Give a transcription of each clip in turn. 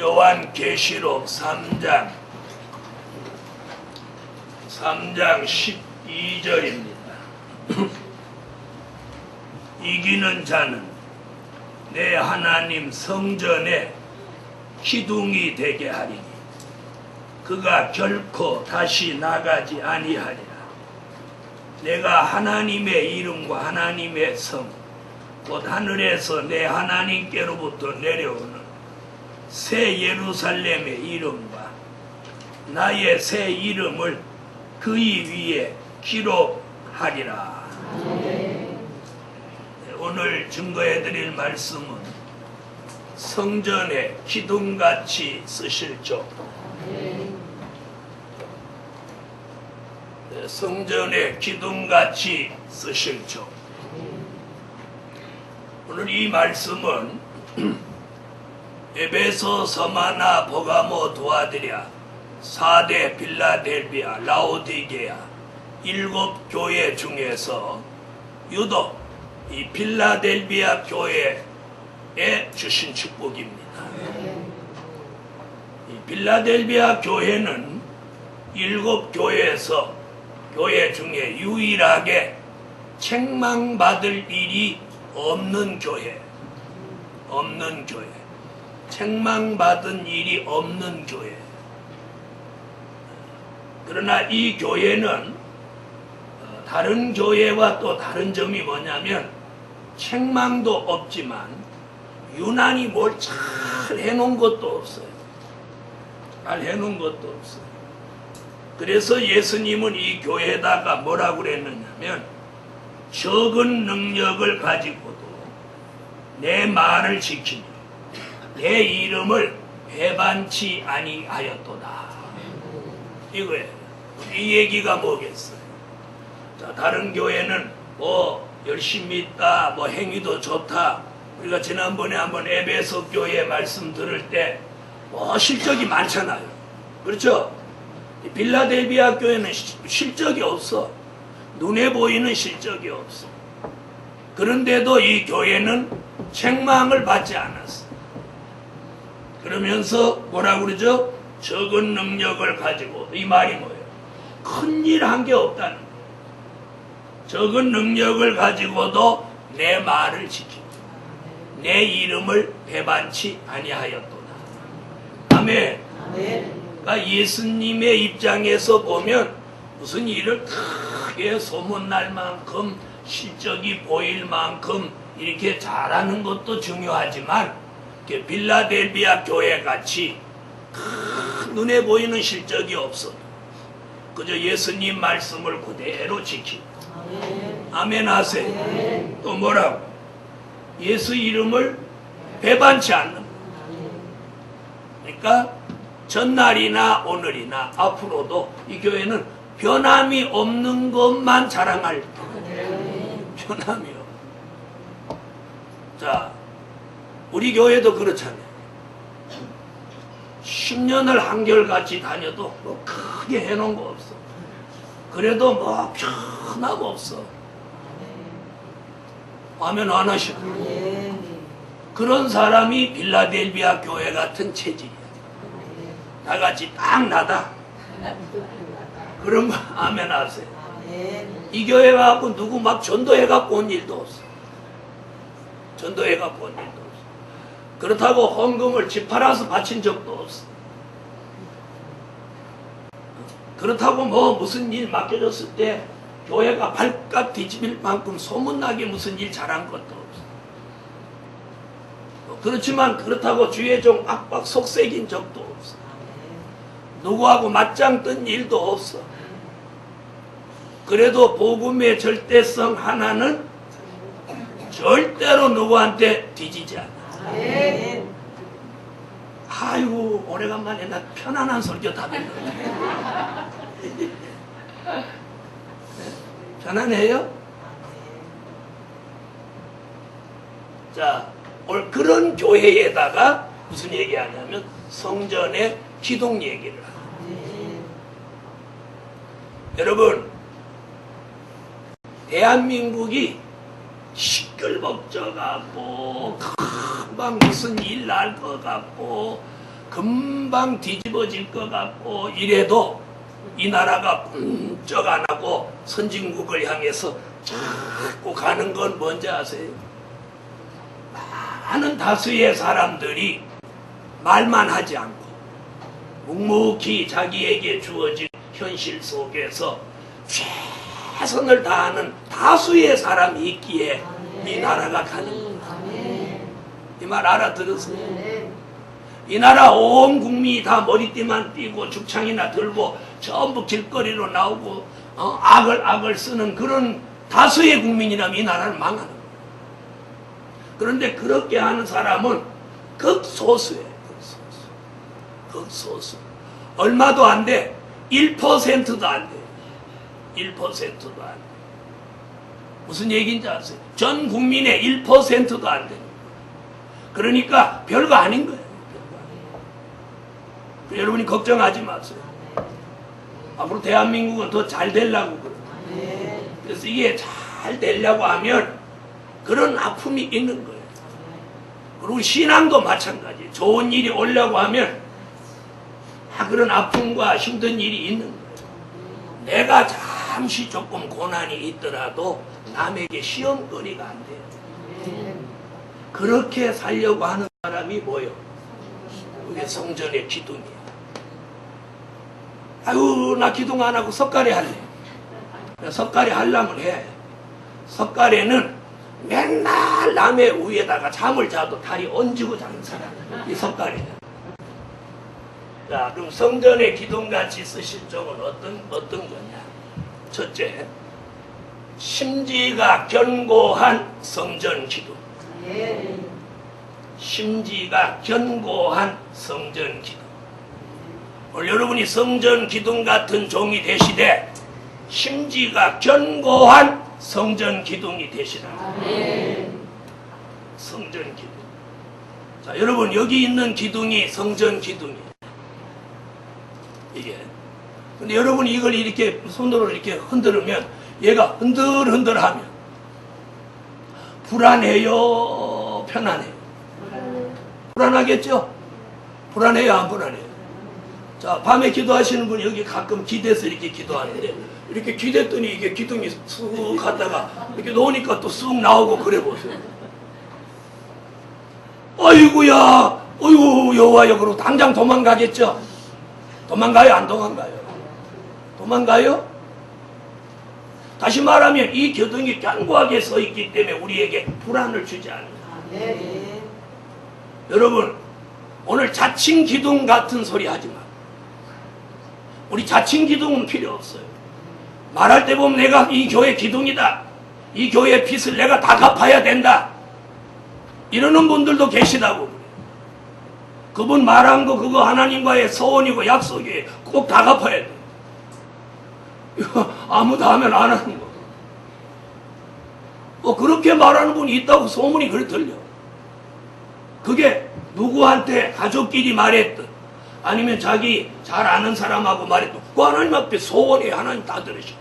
요한계시록 3장 12절입니다. 이기는 자는 내 하나님 성전에 기둥이 되게 하리니 그가 결코 다시 나가지 아니하리라. 내가 하나님의 이름과 하나님의 성 곧 하늘에서 내 하나님께로부터 내려오는 새 예루살렘의 이름과 나의 새 이름을 그의 위에 기록하리라. 오늘 증거해드릴 말씀은 성전에 기둥같이 쓰실죠. 성전에 기둥같이 쓰실죠. 오늘 이 말씀은 에베소, 서마나, 보가모, 도아드랴, 사대, 빌라델비아, 라오디게아 7 교회 중에서 유독 이 빌라델비아 교회에 주신 축복입니다. 이 빌라델비아 교회는 7 교회에서 교회 중에 유일하게 책망받을 일이 없는 교회, 책망받은 일이 없는 교회. 그러나 이 교회는 다른 교회와 또 다른 점이 뭐냐면 책망도 없지만 유난히 뭘 잘 해놓은 것도 없어요. 잘 해놓은 것도 없어요. 그래서 예수님은 이 교회에다가 뭐라고 그랬느냐면 적은 능력을 가지고도 내 말을 지키니 내 이름을 배반치 아니하였도다. 이거예요. 이 얘기가 뭐겠어요? 자, 다른 교회는 뭐 열심히 있다, 뭐 행위도 좋다. 우리가 지난번에 한번 에베소 교회 말씀 들을 때 뭐 실적이 많잖아요. 그렇죠? 빌라델비아 교회는 실적이 없어. 눈에 보이는 실적이 없어. 그런데도 이 교회는 책망을 받지 않았어. 그러면서 뭐라고 그러죠? 적은 능력을 가지고, 이 말이 뭐예요? 큰일 한 게 없다는 거예요. 적은 능력을 가지고도 내 말을 지키고 내 이름을 배반치 아니하였도다. 아멘. 그러니까 예수님의 입장에서 보면 무슨 일을 크게 소문날 만큼 실적이 보일 만큼 이렇게 잘하는 것도 중요하지만 빌라델비아 교회 같이 눈에 보이는 실적이 없어. 그저 예수님 말씀을 그대로 지키고 아멘 하세요. 또 뭐라고? 예수 이름을 배반치 않는. 그러니까 전날이나 오늘이나 앞으로도 이 교회는 변함이 없는 것만 자랑할 변함이 없. 자, 우리 교회도 그렇잖아요. 10년을 한결같이 다녀도 뭐 크게 해놓은 거 없어. 그래도 뭐 변함 없어. 하면 안 하시고. 그런 사람이 빌라델비아 교회 같은 체질이야. 나같이 딱 나다. 그런 거 아멘 하세요. 이 교회 갖고 누구 막 전도해갖고 온 일도 없어. 전도해갖고 온 일도 없어. 그렇다고 헌금을 집 팔아서 바친 적도 없어. 그렇다고 뭐 무슨 일 맡겨졌을 때 교회가 발칵 뒤집힐 만큼 소문나게 무슨 일 잘한 것도 없어. 그렇지만 그렇다고 주의 종 압박 속색인 적도 없어. 누구하고 맞짱 뜬 일도 없어. 그래도 복음의 절대성 하나는 절대로 누구한테 뒤지지 않아. 아이고 오래간만에 나 편안한 설교 다 듣는데. 편안해요? 자, 오늘 그런 교회에다가 무슨 얘기하냐면 성전의 기둥 얘기를 합니다. 여러분, 대한민국이 시끌벅적하고 막 무슨 일 날 것 같고 금방 뒤집어질 것 같고 이래도 이 나라가 꿈쩍 안 하고 선진국을 향해서 자꾸 가는 건 뭔지 아세요? 많은 다수의 사람들이 말만 하지 않고 묵묵히 자기에게 주어진 현실 속에서 최선을 다하는 다수의 사람이 있기에 이 나라가 가는 겁니다. 이 말 알아들으세요? 이 나라 온 국민이 다 머리띠만 띠고 죽창이나 들고 전부 길거리로 나오고 악을 쓰는 그런 다수의 국민이라면 이 나라는 망하는 거예요. 그런데 그렇게 하는 사람은 극소수예요. 극소수. 얼마도 안 돼. 1%도 안 돼. 1%도 안 돼. 무슨 얘기인지 아세요? 전 국민의 1%도 안 돼. 그러니까 별거 아닌 거예요. 여러분이 걱정하지 마세요. 앞으로 대한민국은 더 잘 되려고 그래요. 그래서 이게 잘 되려고 하면 그런 아픔이 있는 거예요. 그리고 신앙도 마찬가지. 좋은 일이 오려고 하면 그런 아픔과 힘든 일이 있는 거예요. 내가 잠시 조금 고난이 있더라도 남에게 시험거리가 안 돼요. 그렇게 살려고 하는 사람이 뭐예요? 그게 성전의 기둥이야. 아유, 나 기둥 안 하고 석가래 할래. 석가래 하려면 해. 석가래는 맨날 남의 위에다가 잠을 자도 다리 얹고 자는 사람. 이 석가래야. 자, 그럼 성전의 기둥같이 쓰실 점은 어떤 거냐? 첫째, 심지가 견고한 성전 기둥. 심지가 견고한 성전 기둥. 오늘 여러분이 성전 기둥 같은 종이 되시되 심지가 견고한 성전 기둥이 되시라. 성전 기둥. 자, 여러분 여기 있는 기둥이 성전 기둥이에요. 이게. 근데 여러분이 이걸 이렇게 손으로 이렇게 흔들으면 얘가 흔들흔들하면 불안해요, 편안해요? 불안하겠죠? 불안해요, 안 불안해요? 자, 밤에 기도하시는 분이 여기 가끔 기대서 이렇게 기도하는데 이렇게 기댔더니 이게 기둥이 쑥 갔다가 이렇게 놓으니까 또 쑥 나오고 그래 보세요. 어이구야, 어이구 여호와여, 그러고 당장 도망가겠죠? 도망가요, 안 도망가요? 도망가요? 다시 말하면 이 기둥이 견고하게 서 있기 때문에 우리에게 불안을 주지 않는다. 여러분, 오늘 자칭 기둥 같은 소리 하지 마. 우리 자칭 기둥은 필요 없어요. 말할 때 보면 내가 이 교회 기둥이다. 이 교회 빚을 내가 다 갚아야 된다. 이러는 분들도 계시다고. 그분 말한 거 그거 하나님과의 소원이고 약속이에요. 꼭 다 갚아야 돼. 이거 아무도 하면 안 하는 거. 그렇게 말하는 분이 있다고 소문이 그래 들려. 그게 누구한테 가족끼리 말했든 아니면 자기 잘 아는 사람하고 말했든 그 하나님 앞에 소원해. 하나님 다 들으셔.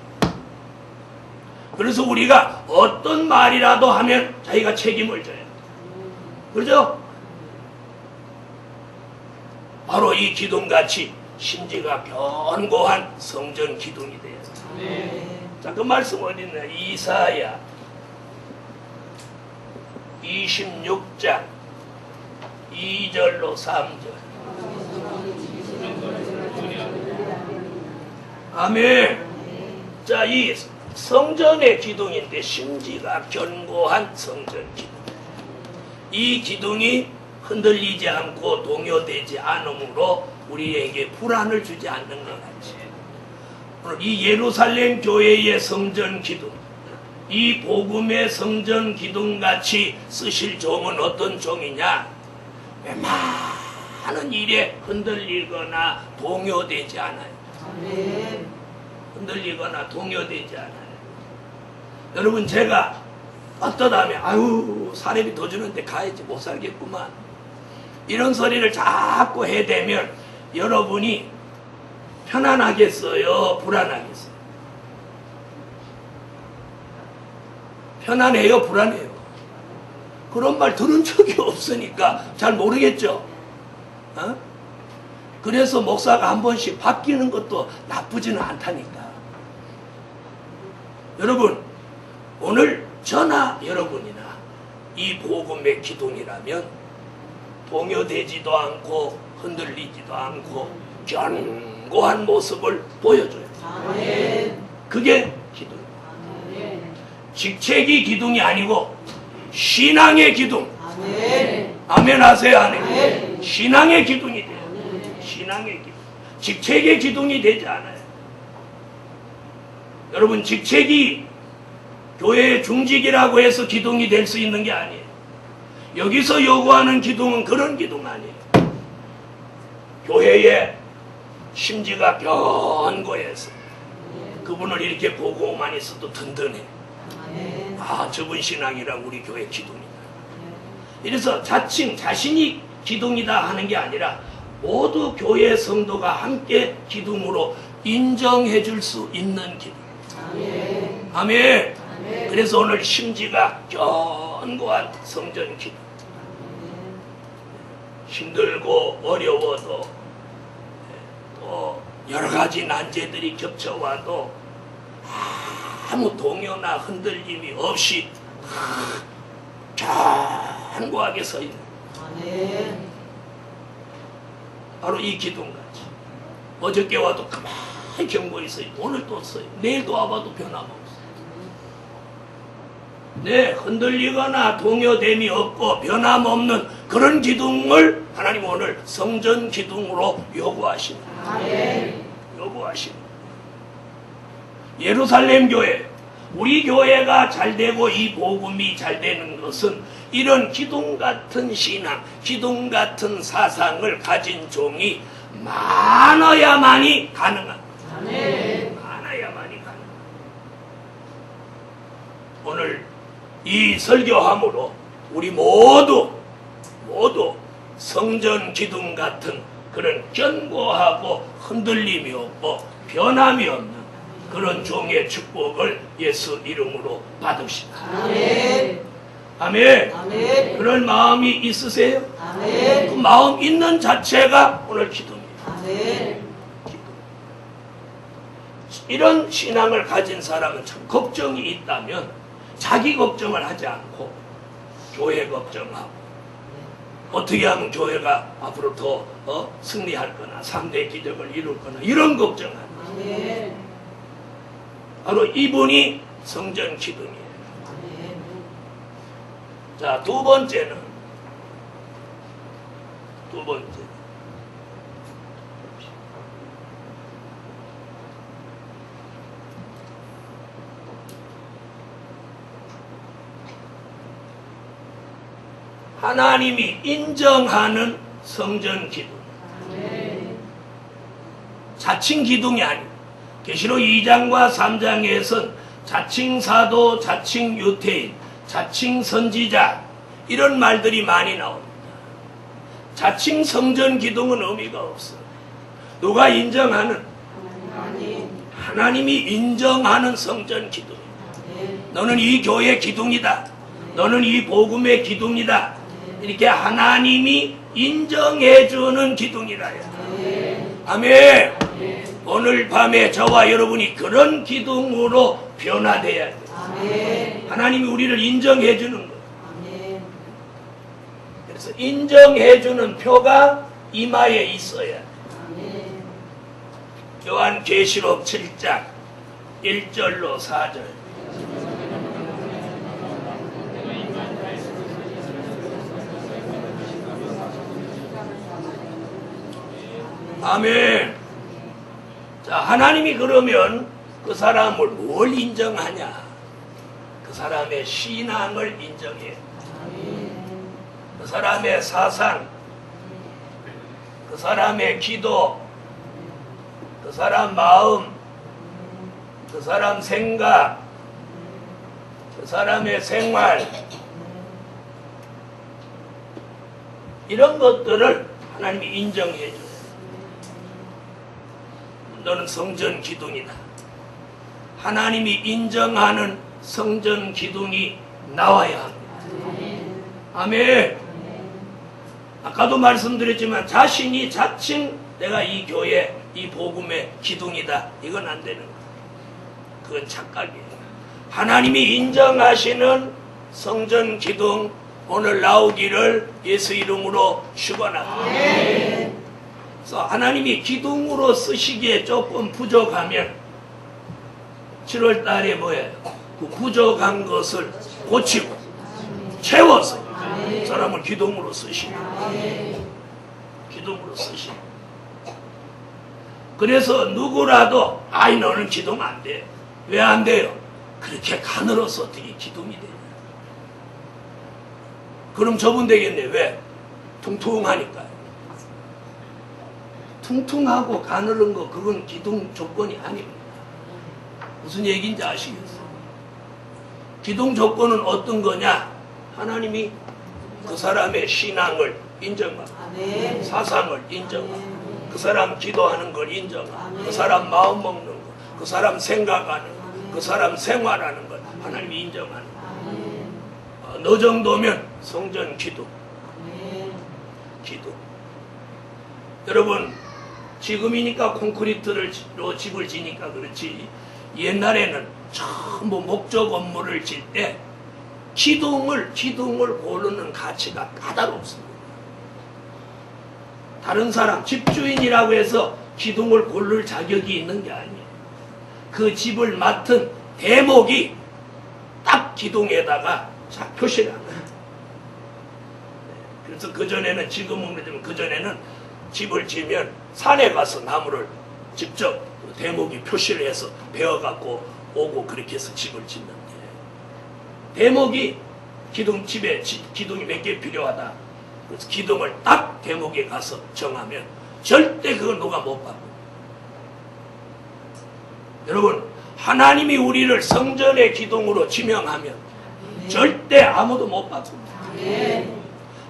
그래서 우리가 어떤 말이라도 하면 자기가 책임을 져야 돼. 그렇죠? 바로 이 기둥같이 심지가 견고한 성전 기둥이 되었다. 자, 그 말씀 어디 있나? 이사야 26장 2절로 3절. 아멘. 자, 이 성전의 기둥인데 심지가 견고한 성전 기둥. 이 기둥이 흔들리지 않고 동요되지 않으므로 우리에게 불안을 주지 않는 것 같이. 오늘 이 예루살렘 교회의 성전 기둥, 이 복음의 성전 기둥같이 쓰실 종은 어떤 종이냐? 많은 일에 흔들리거나 동요되지 않아요. 흔들리거나 동요되지 않아요. 여러분, 제가 어떠다면 아유 사례비 더 주는데 가야지, 못 살겠구만, 이런 소리를 자꾸 해대면 여러분이 편안하겠어요, 불안하겠어요? 편안해요, 불안해요? 그런 말 들은 적이 없으니까 잘 모르겠죠. 그래서 목사가 한 번씩 바뀌는 것도 나쁘지는 않다니까. 여러분, 오늘 저나 여러분이나 이 복음의 기둥이라면 동요되지도 않고 흔들리지도 않고 견고한 모습을 보여줘요. 아멘. 그게 기둥. 아멘. 직책이 기둥이 아니고 신앙의 기둥. 아멘. 아멘 하세요, 안 해요? 아멘. 신앙의 기둥이 돼요. 신앙의 기둥. 직책의 기둥이 되지 않아요. 여러분, 직책이 교회의 중직이라고 해서 기둥이 될 수 있는 게 아니에요. 여기서 요구하는 기둥은 그런 기둥 아니에요. 교회의 심지가 견고해서 그분을 이렇게 보고만 있어도 든든해. 아, 저분 신앙이랑 우리 교회 기둥이다. 이래서 자칭 자신이 기둥이다 하는 게 아니라 모두 교회 성도가 함께 기둥으로 인정해 줄 수 있는 기둥. 아멘. 아멘. 아멘. 그래서 오늘 심지가 견고한 성전 기둥. 힘들고 어려워도 또 여러 가지 난제들이 겹쳐와도 아무 동요나 흔들림이 없이 견고하게 서 있는. 아멘. 바로 이 기둥같이 어저께 와도 가만히 견고히 서 있고 오늘 또 서 있고 내일도 와봐도 변함없어. 네, 흔들리거나 동요됨이 없고 변함없는 그런 기둥을 하나님 오늘 성전 기둥으로 요구하십니다. 아멘. 요구하십니다. 예루살렘 교회, 우리 교회가 잘되고 이 복음이 잘되는 것은 이런 기둥 같은 신앙, 기둥 같은 사상을 가진 종이 많아야만이 가능한. 아멘. 많아야만이 가능한. 오늘 이 설교함으로 우리 모두 성전 기둥 같은 그런 견고하고 흔들림이 없고 변함이 없는 그런 종의 축복을 예수 이름으로 받읍시다. 아멘. 아멘. 아멘. 그런 마음이 있으세요? 아멘. 그 마음 있는 자체가 오늘 기도입니다. 아멘. 기도. 이런 신앙을 가진 사람은 참 걱정이 있다면 자기 걱정을 하지 않고 교회 걱정하고 어떻게 하면 교회가 앞으로 더 승리할 거나 3대 기적을 이룰 거나 이런 걱정하는. 아멘. 바로 이분이 성전 기둥이에요. 자, 두 번째. 하나님이 인정하는 성전 기둥. 자칭 기둥이 아니고 계시록 2장과 3장에선 자칭 사도, 자칭 유태인, 자칭 선지자 이런 말들이 많이 나옵니다. 자칭 성전 기둥은 의미가 없어요. 누가 인정하는? 하나님이 인정하는 성전 기둥. 너는 이 교회의 기둥이다. 너는 이 복음의 기둥이다. 이렇게 하나님이 인정해주는 기둥이라요. 아멘. 오늘 밤에 저와 여러분이 그런 기둥으로 변화돼야 돼요. 아멘. 하나님이 우리를 인정해주는 거예요. 아멘. 그래서 인정해주는 표가 이마에 있어야 돼요. 아멘. 요한계시록 7장 1절로 4절. 아멘. 자, 하나님이 그러면 그 사람을 뭘 인정하냐? 그 사람의 신앙을 인정해. 그 사람의 사상, 그 사람의 기도, 그 사람 마음, 그 사람 생각, 그 사람의 생활, 이런 것들을 하나님이 인정해 줘요. 너는 성전 기둥이다. 하나님이 인정하는 성전 기둥이 나와야 합니다. 아멘. 아까도 말씀드렸지만 자신이 자칭 내가 이 교회, 이 복음의 기둥이다. 이건 안 되는 거예요. 그건 착각이에요. 하나님이 인정하시는 성전 기둥 오늘 나오기를 예수 이름으로 축원합니다. 그래서 하나님이 기둥으로 쓰시기에 조금 부족하면 7월 달에 뭐예요? 그 부족한 것을 고치고 채워서 사람을 기둥으로 쓰시고 기둥으로 쓰시고 그래서 누구라도 아이 너는 기둥 안 돼. 왜 안 돼요? 그렇게 가늘어서 어떻게 기둥이 되냐. 그럼 저분 되겠네. 왜? 퉁퉁하니까요. 퉁퉁하고 가늘은 거 그건 기둥 조건이 아닙니다. 무슨 얘기인지 아시겠어요? 기둥 조건은 어떤 거냐? 하나님이 그 사람의 신앙을 인정하고 사상을 인정하고 그 사람 기도하는 걸 인정하고 그 사람 마음 먹는 거 그 사람 생각하는 거 그 사람 생활하는 걸 하나님이 인정하는 거. 너 정도면 성전 기둥. 기둥. 여러분 지금이니까 콘크리트로 집을 지니까 그렇지 옛날에는 전부 목조 건물을 질 때 기둥을 고르는 가치가 까다롭습니다. 다른 사람 집주인이라고 해서 기둥을 고를 자격이 있는 게 아니에요. 그 집을 맡은 대목이 딱 기둥에다가 표시를 하는 거예요. 그래서 그전에는 지금은 그렇지만 그전에는 집을 지면 산에 가서 나무를 직접 대목이 표시를 해서 베어갖고 오고 그렇게 해서 집을 짓는데 대목이 집에 기둥이 몇 개 필요하다. 그래서 기둥을 딱 대목에 가서 정하면 절대 그걸 누가 못 받고. 여러분 하나님이 우리를 성전의 기둥으로 지명하면 절대 아무도 못 받습니다.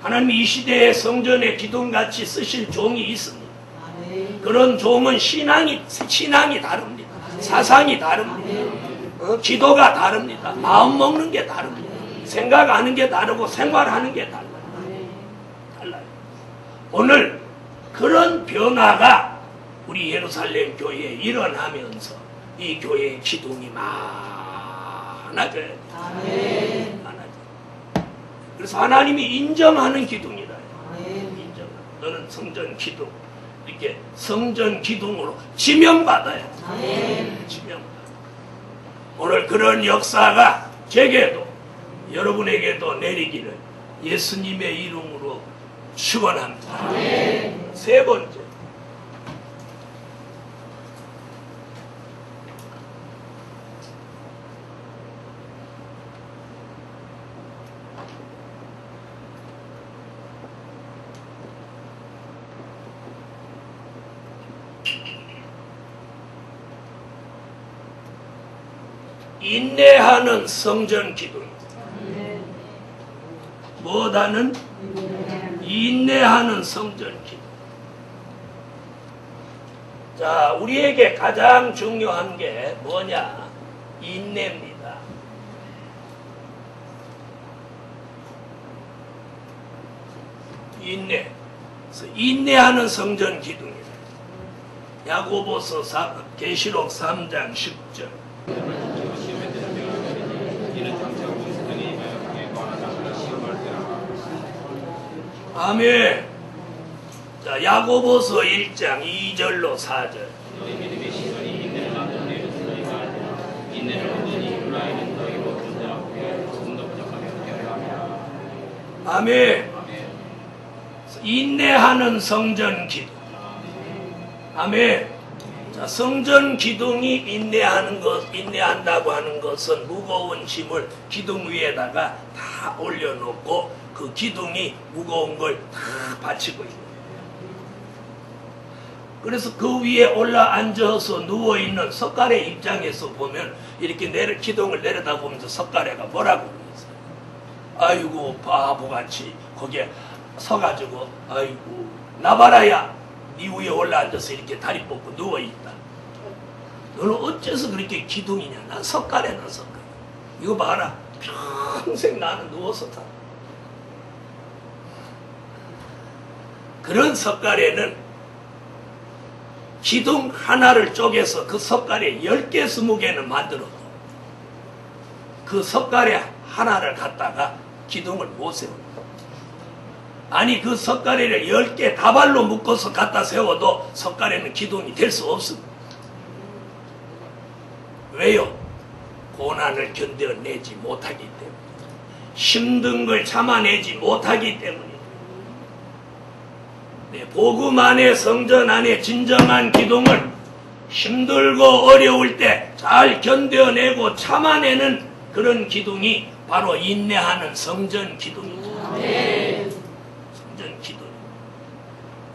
하나님이 이 시대에 성전의 기둥같이 쓰실 종이 있습니다. 그런 종은 신앙이 다릅니다. 사상이 다릅니다. 기도가 다릅니다. 마음 먹는 게 다릅니다. 생각하는 게 다르고 생활하는 게 달라요. 오늘 그런 변화가 우리 예루살렘 교회에 일어나면서 이 교회의 기둥이 많아져야 돼요. 많아져요. 그래서 하나님이 인정하는 기둥이다. 너는 성전 기둥. 이렇게 성전 기둥으로 지명받아야 돼. 지명받아. 오늘 그런 역사가 제게도 여러분에게도 내리기를 예수님의 이름으로 축원합니다. 세 번째. 인내하는 성전 기둥. 뭐다는? 인내하는 성전 기둥. 자, 우리에게 가장 중요한 게 뭐냐? 인내입니다. 인내. 그래서 인내하는 성전 기둥이다. 야고보서 계시록 3장 10절. 아멘. 자, 야고보서 1장 2절로 4절. 아멘. 인내하는 성전 기둥. 아멘. 자, 성전 기둥이 인내한다고 하는 것은 무거운 짐을 기둥 위에다가 다 올려놓고 그 기둥이 무거운 걸 다 받치고 있는 거예요. 그래서 그 위에 올라 앉아서 누워있는 석가래 입장에서 보면 이렇게 기둥을 내려다보면서 석가래가 뭐라고 그러겠어요? 아이고 바보같이 거기에 서가지고 아이고 나봐라야 네 위에 올라 앉아서 이렇게 다리 뻗고 누워있다. 너는 어째서 그렇게 기둥이냐? 난 석가래나 석가래. 이거 봐라. 평생 나는 누워서 다. 그런 석가래는 기둥 하나를 쪼개서 그 석가래 10개 20개는 만들어도 그 석가래 하나를 갖다가 기둥을 못 세운다. 아니 그 석가래를 10개 다발로 묶어서 갖다 세워도 석가래는 기둥이 될 수 없습니다. 왜요? 고난을 견뎌내지 못하기 때문에, 힘든 걸 참아내지 못하기 때문입니다. 네, 복음 안에, 성전 안에 진정한 기둥은 힘들고 어려울 때 잘 견뎌내고 참아내는 그런 기둥이 바로 인내하는 성전 기둥이죠. 성전 기둥.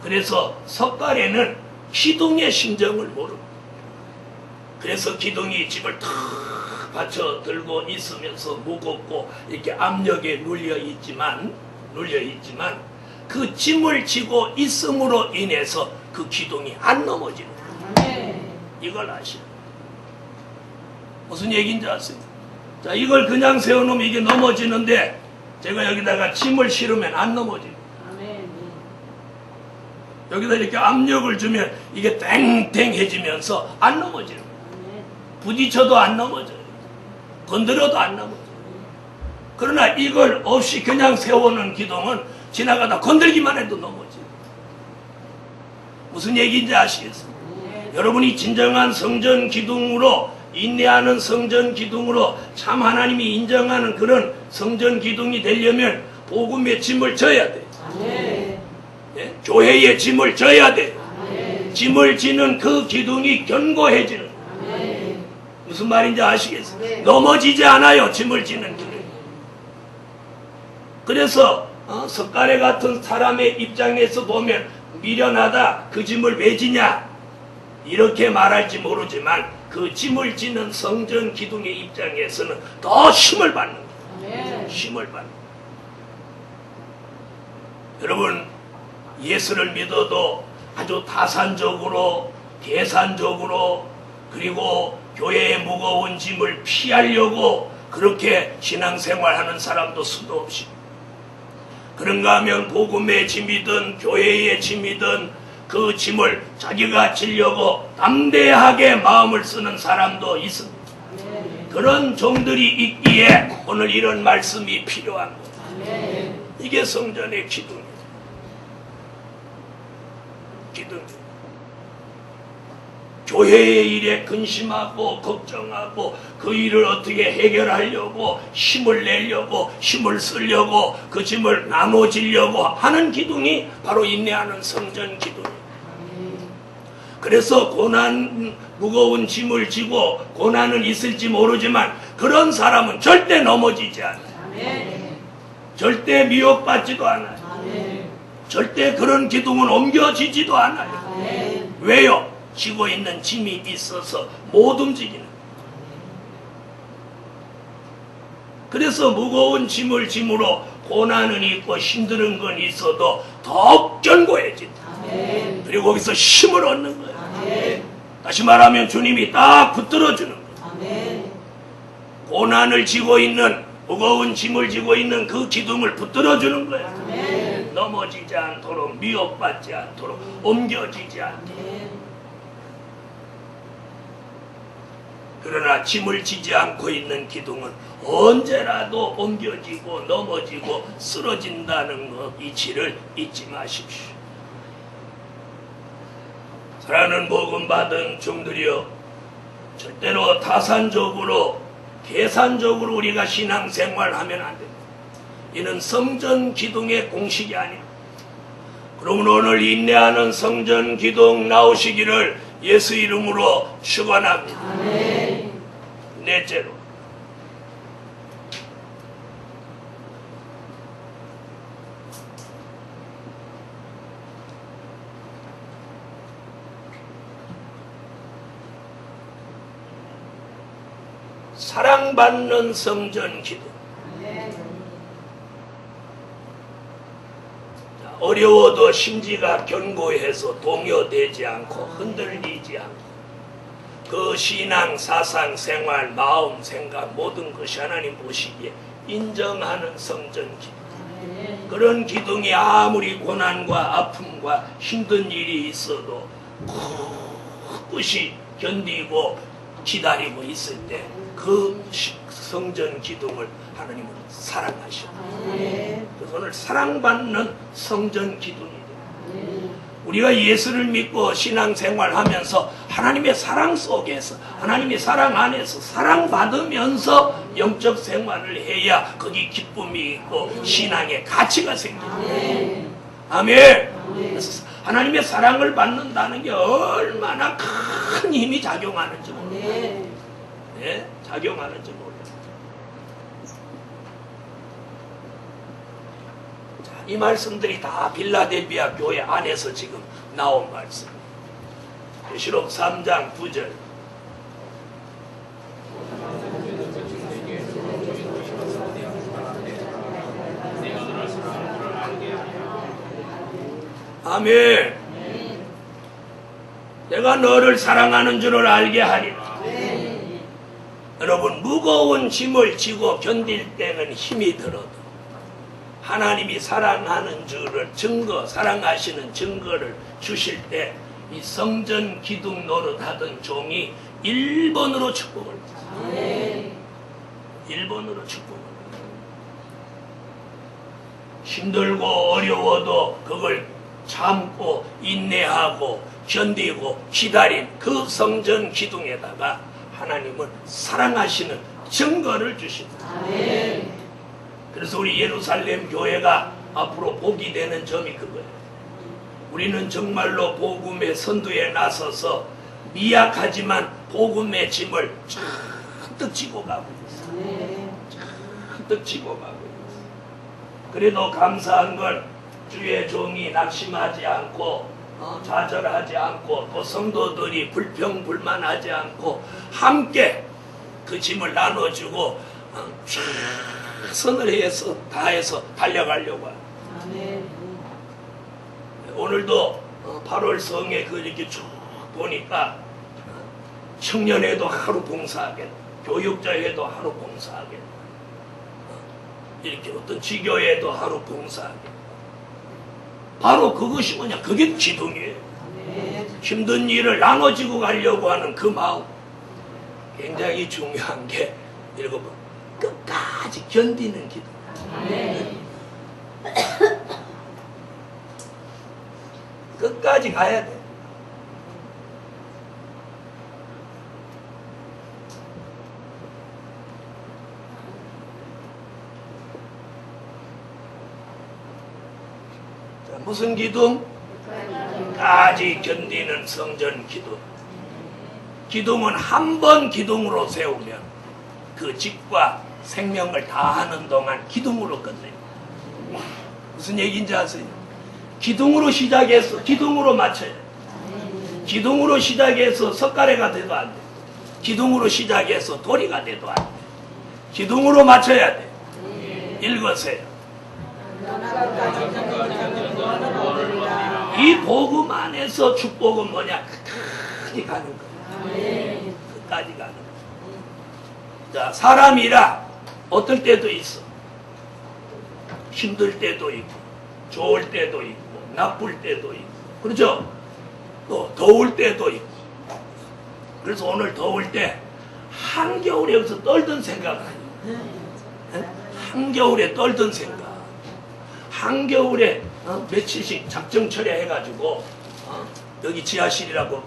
그래서 석가래는 기둥의 심정을 모릅니다. 그래서 기둥이 집을 탁 받쳐 들고 있으면서 무겁고 이렇게 압력에 눌려 있지만 그 짐을 지고 있음으로 인해서 그 기둥이 안 넘어지는 거예요. 이걸 아시죠? 무슨 얘기인지 아세요? 자, 이걸 그냥 세워놓으면 이게 넘어지는데 제가 여기다가 짐을 실으면 안 넘어져요. 여기다 이렇게 압력을 주면 이게 땡땡해지면서 안 넘어지는 거예요. 부딪혀도 안 넘어져요. 건드려도 안 넘어져요. 그러나 이걸 없이 그냥 세워놓은 기둥은 지나가다 건들기만 해도 넘어져요. 무슨 얘기인지 아시겠어요? 여러분이 진정한 성전 기둥으로, 인내하는 성전 기둥으로, 참 하나님이 인정하는 그런 성전 기둥이 되려면 복음의 짐을 져야 돼요. 예? 교회의 짐을 져야 돼요. 짐을 지는 그 기둥이 견고해지는 거예요. 무슨 말인지 아시겠어요? 넘어지지 않아요, 짐을 지는 기둥이. 그래서 석가래 같은 사람의 입장에서 보면 미련하다, 그 짐을 왜 지냐 이렇게 말할지 모르지만 그 짐을 지는 성전 기둥의 입장에서는 더 힘을 받는 거예요. 힘을 받는 거예요. 여러분, 예수를 믿어도 아주 다산적으로, 계산적으로, 그리고 교회의 무거운 짐을 피하려고 그렇게 신앙생활하는 사람도 수도 없이, 그런가 하면 복음의 짐이든 교회의 짐이든 그 짐을 자기가 지려고 담대하게 마음을 쓰는 사람도 있습니다. 그런 종들이 있기에 오늘 이런 말씀이 필요한 거예요. 이게 성전의 기둥이에요. 기둥. 교회의 일에 근심하고 걱정하고 그 일을 어떻게 해결하려고 힘을 내려고 힘을 쓰려고 그 짐을 나눠지려고 하는 기둥이 바로 인내하는 성전 기둥이에요. 그래서 고난, 무거운 짐을 지고 고난은 있을지 모르지만 그런 사람은 절대 넘어지지 않아요. 절대 미혹받지도 않아요. 절대 그런 기둥은 옮겨지지도 않아요. 왜요? 지고 있는 짐이 있어서 못 움직이는. 그래서 무거운 짐을 짐으로 고난은 있고 힘든 건 있어도 더욱 견고해진다. 그리고 거기서 힘을 얻는 거예요. 다시 말하면 주님이 딱 붙들어주는 거예요. 고난을 지고 있는, 무거운 짐을 지고 있는 그 기둥을 붙들어주는 거예요. 넘어지지 않도록, 미혹받지 않도록, 옮겨지지 않도록. 그러나 짐을 지지 않고 있는 기둥은 언제라도 옮겨지고 넘어지고 쓰러진다는 것, 이치를 잊지 마십시오. 사랑하는 복음 받은 종들이여, 절대로 타산적으로, 계산적으로 우리가 신앙생활하면 안 됩니다. 이는 성전 기둥의 공식이 아니에요. 그러므로 오늘 인내하는 성전 기둥 나오시기를 예수 이름으로 축원합니다. 넷째로, 사랑받는 성전 기둥. 어려워도 심지가 견고해서 동요되지 않고 흔들리지 않고 그 신앙, 사상, 생활, 마음, 생각 모든 것이 하나님 보시기에 인정하는 성전 기둥. 그런 기둥이 아무리 고난과 아픔과 힘든 일이 있어도 꿋꿋이 견디고 기다리고 있을 때 그 성전 기둥을 하나님은 사랑하셔. 그래서 오늘 사랑받는 성전 기둥이 돼. 우리가 예수를 믿고 신앙생활하면서 하나님의 사랑 속에서 하나님의 사랑 안에서 사랑받으면서 영적 생활을 해야 거기 기쁨이 있고 신앙의 가치가 생깁니다. 아멘. 그래서 하나님의 사랑을 받는다는 게 얼마나 큰 힘이 작용하는지 몰라요. 네? 작용하는지 몰라요. 자, 이 말씀들이 다 빌라델비아 교회 안에서 지금 나온 말씀. 계시록 3장 9절. 아멘. 내가 너를 사랑하는 줄을 알게 하리라. 여러분, 무거운 짐을 지고 견딜 때는 힘이 들어도 하나님이 사랑하는 줄을 사랑하시는 증거를 주실 때 이 성전 기둥 노릇하던 종이 1번으로 축복을 받았어요. 1번으로 축복을 받았어요. 힘들고 어려워도 그걸 참고 인내하고 견디고 기다린 그 성전 기둥에다가 하나님은 사랑하시는 증거를 주십니다. 그래서 우리 예루살렘 교회가 앞으로 복이 되는 점이 그거예요. 우리는 정말로 복음의 선두에 나서서 미약하지만 복음의 짐을 잔뜩 지고 가고 있어요. 잔뜩 지고 가고 있어요. 그래도 감사한 건 주의 종이 낙심하지 않고 좌절하지 않고 또 성도들이 불평불만하지 않고 함께 그 짐을 나눠주고 최선을 다해서 달려가려고 합니다. 오늘도 8월 성에 이렇게 쭉 보니까 청년회도 하루 봉사하겠다, 교육자회도 하루 하겠다, 이렇게 어떤 지교회도 하루 봉사하겠다. 바로 그것이 뭐냐? 그게 기둥이에요. 힘든 일을 나눠지고 가려고 하는 그 마음. 굉장히 중요한 게 읽어봐. 끝까지 견디는 기둥. 끝까지 가야 돼. 자, 무슨 기둥? 끝까지 견디는 성전 기둥. 기둥은 한 번 기둥으로 세우면 그 집과 생명을 다하는 동안 기둥으로 끝내요. 무슨 얘기인지 아세요? 기둥으로 시작해서 기둥으로 마쳐야 돼. 기둥으로 시작해서 석가래가 돼도 안 돼. 기둥으로 시작해서 도리가 돼도 안 돼. 기둥으로 맞춰야 돼. 읽으세요. 이 복음 안에서 축복은 뭐냐? 끝까지 가는 거야. 끝까지 가는 거야. 자, 사람이라 어떨 때도 있어. 힘들 때도 있고, 좋을 때도 있고, 나쁠 때도 있고, 그렇죠? 또 더울 때도 있고. 그래서 오늘 더울 때 한겨울에 여기서 떨던 생각 아니에요. 한겨울에 떨던 생각. 한겨울에 며칠씩 작정 처리해가지고 여기 지하실이라고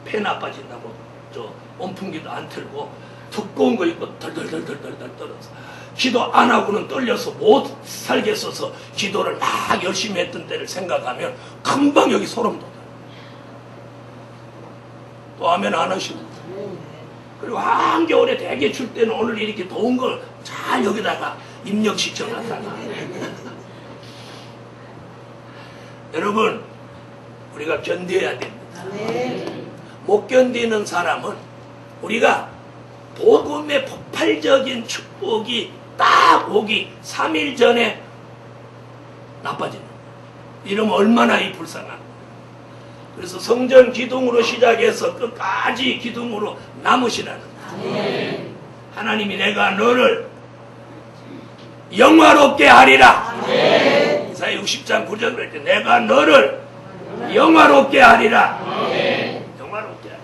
폐 나빠진다고 저 온풍기도 안 틀고 두꺼운 거 입고 덜덜덜덜덜 떨어서 기도 안 하고는 떨려서 못 살겠어서 기도를 막 열심히 했던 때를 생각하면 금방 여기 소름 돋아요. 또 하면 안 하시고. 그리고 한겨울에 되게 출 때는 오늘 이렇게 더운 걸 잘 여기다가 입력시켜놨다가 여러분, 우리가 견뎌야 됩니다. 못 견디는 사람은 우리가 복음의 폭발적인 축복이 딱 오기 3일 전에 나빠지는 거예요. 이러면 얼마나 이 불쌍한. 그래서 성전 기둥으로 시작해서 끝까지 기둥으로 남으시라는 거예요. 하나님이 내가 너를 영화롭게 하리라. 이사야 60장 9절 그럴 때 내가 너를 영화롭게 하리라. 영화롭게 하리라.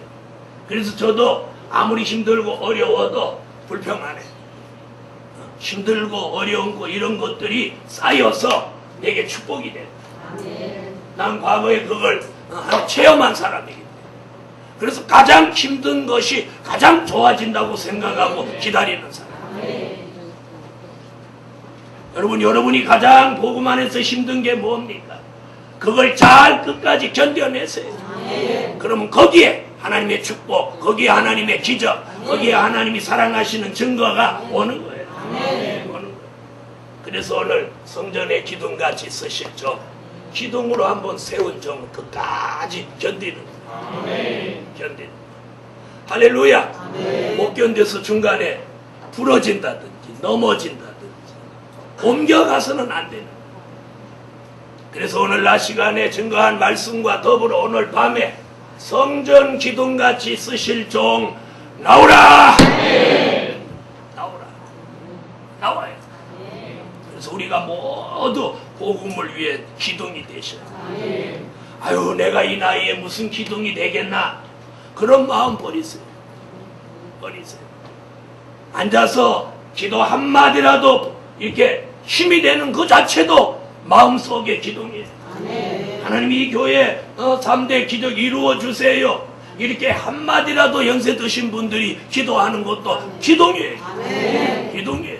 그래서 저도 아무리 힘들고 어려워도 불평 안 해. 힘들고 어려운 거 이런 것들이 쌓여서 내게 축복이 돼. 난 과거에 그걸 체험한 사람이기 때문에. 그래서 가장 힘든 것이 가장 좋아진다고 생각하고 기다리는 사람. 여러분이 가장 복음 안에서 힘든 게 뭡니까? 그걸 잘 끝까지 견뎌내세요. 그러면 거기에 하나님의 축복, 거기에 하나님의 기적, 거기에 하나님이 사랑하시는 증거가 오는 거예요. 오는 거예요. 그래서 오늘 성전의 기둥같이 쓰실 종, 기둥으로 한번 세운 종 끝까지 견디는 거예요. 견디는 거예요. 할렐루야. 못 견뎌서 중간에 부러진다든지 넘어진다든지 옮겨가서는 안 되는 거예요. 그래서 오늘 낮 시간에 증거한 말씀과 더불어 오늘 밤에 성전 기둥같이 쓰실 종 나오라. 나오라. 나와요. 그래서 우리가 모두 복음을 위해 기둥이 되셔요. 아유, 내가 이 나이에 무슨 기둥이 되겠나? 그런 마음 버리세요. 버리세요. 앉아서 기도 한마디라도 이렇게 힘이 되는 그 자체도 마음속의 기둥이에요. 하나님이 이 교회 3대 기적 이루어 주세요. 이렇게 한마디라도 연세 드신 분들이 기도하는 것도 기둥이에요. 기둥이에요.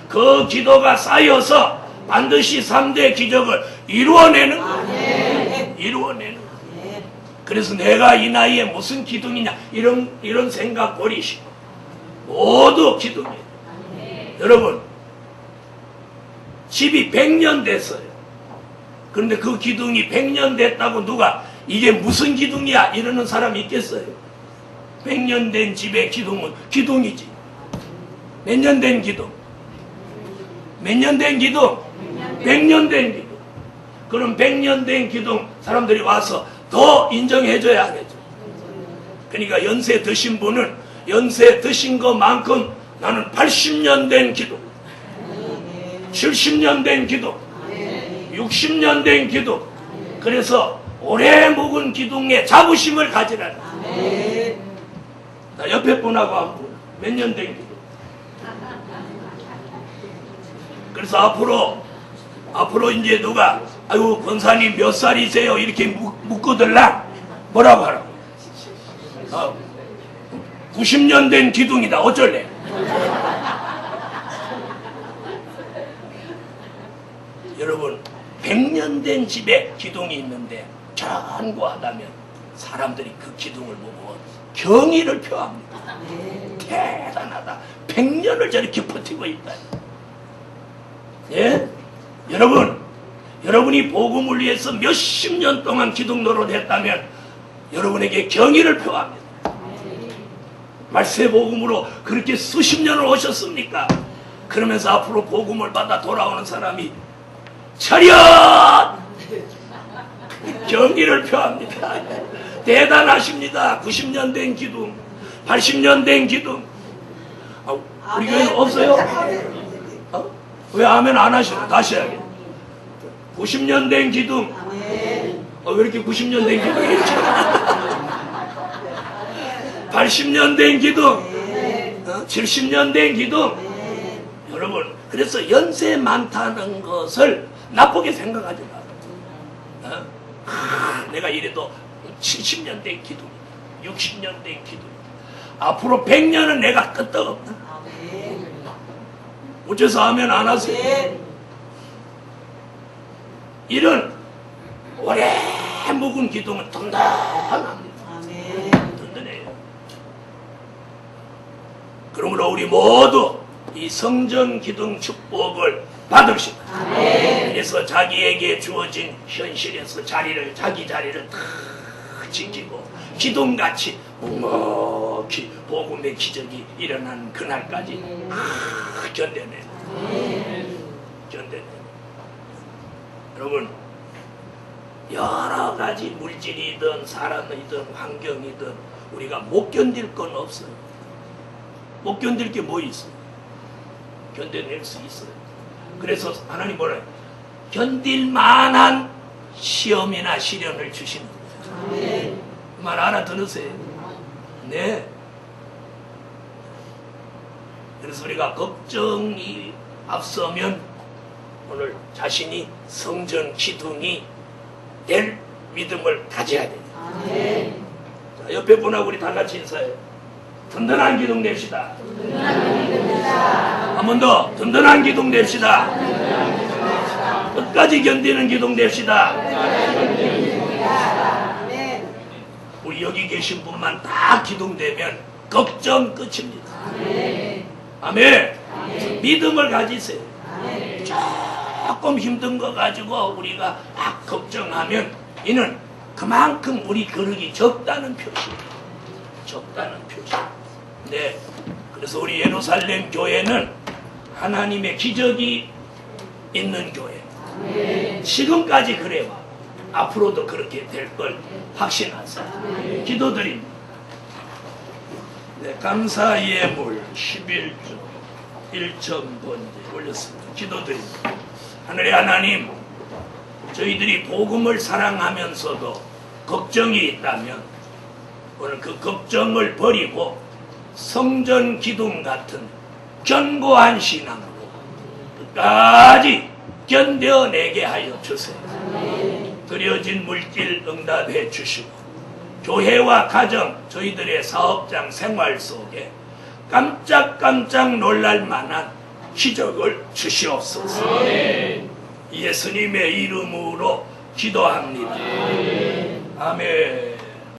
그 기도가 쌓여서 반드시 3대 기적을 이루어내는 거예요. 이루어내는 거예요. 그래서 내가 이 나이에 무슨 기둥이냐 이런 생각 버리시고 모두 기둥이에요. 여러분, 집이 100년 됐어요. 그런데 그 기둥이 100년 됐다고 누가 이게 무슨 기둥이야 이러는 사람이 있겠어요? 100년 된 집의 기둥은 기둥이지. 몇 년 된 기둥? 몇 년 된 기둥? 100년 된 기둥. 그럼 100년 된 기둥 사람들이 와서 더 인정해줘야 하겠죠. 그러니까 연세 드신 분은 연세 드신 것만큼 나는 80년 된 기둥, 70년 된 기둥, 60년 된 기둥. 그래서 오래 묵은 기둥에 자부심을 가지라. 나 옆에 분하고 한 분 몇 년 된 기둥. 그래서 앞으로 이제 누가 아유 권사님 몇 살이세요 이렇게 묻거들라 뭐라고 하라고. 90년 된 기둥이다 어쩔래. 여러분 100년 된 집에 기둥이 있는데 견고하다면 사람들이 그 기둥을 보고 경의를 표합니다. 대단하다. 100년을 저렇게 버티고 있다. 예? 여러분이 복음을 위해서 몇십 년 동안 기둥 노릇했다면 여러분에게 경의를 표합니다. 말세 복음으로 그렇게 수십 년을 오셨습니까? 그러면서 앞으로 복음을 받아 돌아오는 사람이 차렷! 경의를 표합니다. 대단하십니다. 90년 된 기둥, 80년 된 기둥. 우리 교회는 없어요? 왜 아멘 안 하시나? 다시 해야겠다. 90년 된 기둥. 왜 이렇게 90년 된 기둥이 있죠? 80년 된 기둥, 70년 된 기둥. 여러분, 그래서 연세 많다는 것을 나쁘게 생각하지 마세요. 내가 이래도 70년 된 기둥, 60년 된 기둥. 앞으로 100년은 내가 끄떡없다. 어째서 아멘 안 하세요? 이런 오래 묵은 기둥은 든든합니다. 든든해요. 그러므로 우리 모두 이 성전 기둥 축복을 받읍시다. 그래서 자기에게 주어진 현실에서 자기 자리를 다 지키고 기둥같이 묵묵히 복음의 기적이 일어나는 그날까지 견뎌내. 여러분, 여러 가지 물질이든 사람이든 환경이든 우리가 못 견딜 건 없어요. 못 견딜 게 뭐 있어요? 견뎌낼 수 있어요. 그래서 하나님 뭐래? 견딜 만한 시험이나 시련을 주시는 거예요. 아멘. 그 말 알아들으세요? 네. 그래서 우리가 걱정이 앞서면 오늘 자신이 성전 기둥이 될 믿음을 가져야 됩니다. 아멘. 자, 옆에 분하고 우리 다 같이 인사해요. 든든한 기둥 냅시다. 한 번 더 든든한 기둥 냅시다. 끝까지 견디는 기둥 냅시다. 아멘. 우리 여기 계신 분만 다 기둥되면 걱정 끝입니다. 아멘. 아멘. 믿음을 가지세요. 아멘. 조금 힘든 거 가지고 우리가 막 걱정하면 이는 그만큼 우리 거룩이 적다는 표시입니다. 적다는 표시. 네. 그래서 우리 예루살렘 교회는 하나님의 기적이 있는 교회. 아멘. 지금까지 그래와 앞으로도 그렇게 될 걸 확신하세요. 기도드립니다. 네, 감사 예물 11조 1,000번째 올렸습니다. 기도드립니다. 하늘의 하나님, 저희들이 복음을 사랑하면서도 걱정이 있다면 오늘 그 걱정을 버리고 성전 기둥 같은 견고한 신앙으로 끝까지 견뎌내게 하여 주세요. 드려진 물질 응답해 주시고 교회와 가정, 저희들의 사업장 생활 속에 깜짝깜짝 놀랄 만한 기적을 주시옵소서. 예수님의 이름으로 기도합니다. 아멘.